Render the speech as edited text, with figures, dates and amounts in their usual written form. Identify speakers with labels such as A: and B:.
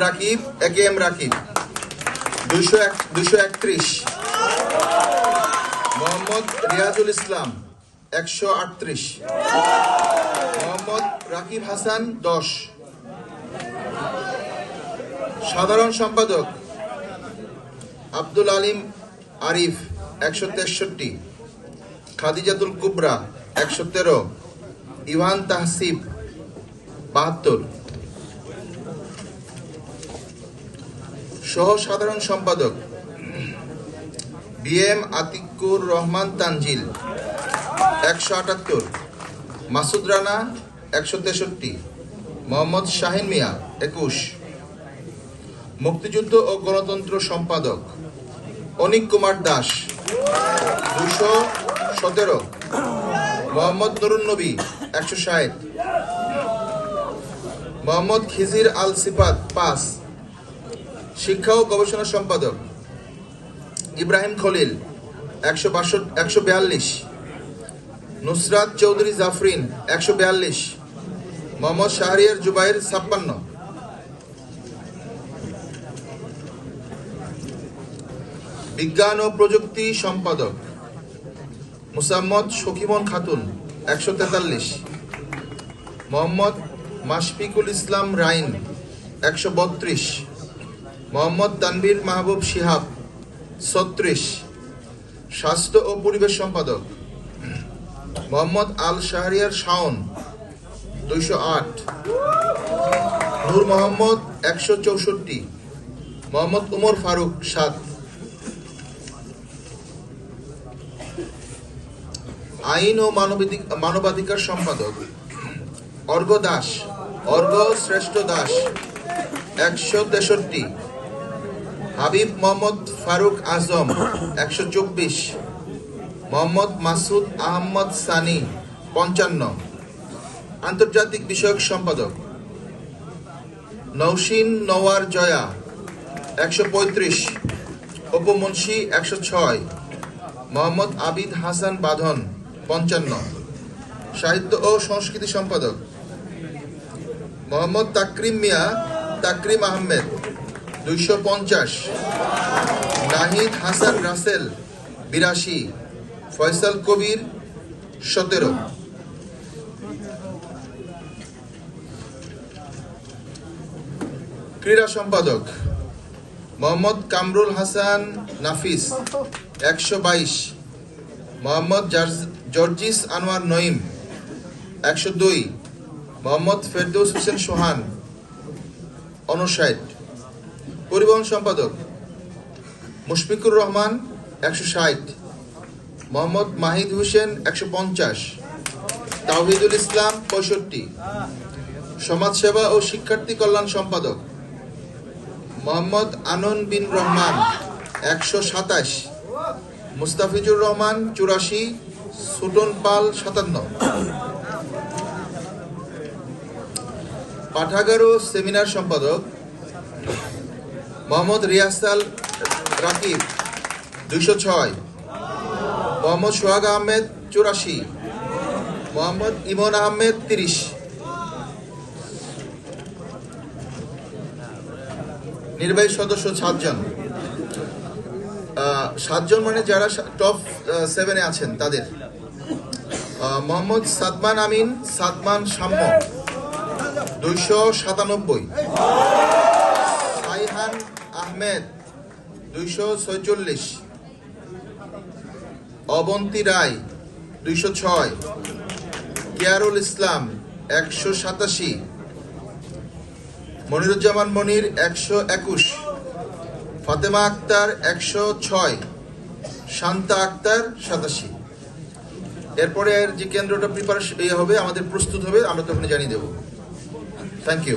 A: Rakib, AKM Rakib 231। Mohammad Riazul ইসলাম 138। মোহাম্মদ রাকিব হাসান 10। সাধারণ সম্পাদক আব্দুল আলিম আরিফ 163। খাদিজাতুল কুবরা 113। Ivan Tahsib 72। সহ সাধারণ সম্পাদক BM আতিকুর রহমান তানজিল 178। মাসুদ রানা 163। মোহাম্মদ শাহিন মিয়া 21। মুক্তিযুদ্ধ ও গণতন্ত্র সম্পাদক অনিক কুমার দাস 217। মোহাম্মদ নুরুন নবী 160। মোহাম্মদ খিজির আল সিফাত 5। শিক্ষা ও গবেষণা সম্পাদক ইব্রাহিম খলিল 142। নুসরাত চৌধুরী জাফরিন 142। মোহাম্মদ শাহরিয়ার জুবাইর 56। বিজ্ঞান ও প্রযুক্তি সম্পাদক মুসাম্মদ শকিমন খাতুন 143। মোহাম্মদ মাশফিকুল ইসলাম রাইন 132। মোহাম্মদ তানভীর মাহবুব শিহাব 36। স্বাস্থ্য ও পরিবেশ সম্পাদক মোহাম্মদ আল শাহরিয়ার শাওন 208। নূর মোহাম্মদ 164। মোহাম্মদ উমর ফারুক 7। আইন ও মানবাধিকার সম্পাদক অর্ঘ দাস, অর্ঘ শ্রেষ্ঠ দাস 163। হাবিব মোহাম্মদ ফারুক আজম 124। মোহাম্মদ মাসুদ আহমদ সানি 55। আন্তর্জাতিক বিষয়ক সম্পাদক নৌসিন নওয়ার জয়া 135। অপু মুন্সি 106। মোহাম্মদ আবিদ হাসান বাঁধন 55। সাহিত্য ও সংস্কৃতি সম্পাদক মোহাম্মদ তাকরিম মিয়া তাকরিম আহমেদ 250। নাহিদ হাসান রাসেল 82। ফয়সাল কবির 17। ক্রীড়া সম্পাদক মোহাম্মদ কামরুল হাসান নাফিস 122। মোহাম্মদ জর্জিস আনোয়ার নঈম 102। মোহাম্মদ ফেরদৌস হোসেন সোহান 59। পরিবহন সম্পাদক মুশফিকুর রহমান 160। মোহাম্মদ মাহিদ হোসেন 150। তাওহিদুল ইসলাম 65। সমাজসেবা ও শিক্ষার্থী কল্যাণ সম্পাদক মোহাম্মদ আনন বিন রহমান 127। মুস্তাফিজুর রহমান 84। সুটন পাল 57। পাঠাগার ও সেমিনার সম্পাদক মোহাম্মদ রিয়াসাল রাকিব 206। মোহাম্মদ সোহাগ আহমেদ 84। মোহাম্মদ ইমন আহমেদ 30। নির্বাহী সদস্য 7জন মানে যারা টপ 7-এ আছেন তাদের মোহাম্মদ সাদমান আমিন সাদমান সাম্য 297। সাইহান আহমেদ 246। অবন্তী রায় 206। কিয়ারুল ইসলাম 187। মনিরুজ্জামান মনির 121। ফাতেমা আক্তার 106। শান্তা আক্তার 87। এরপরে যে কেন্দ্রটা প্রিপারেশন হবে আমাদের প্রস্তুত হবে আমরা তখন জানিয়ে দেব। Thank you.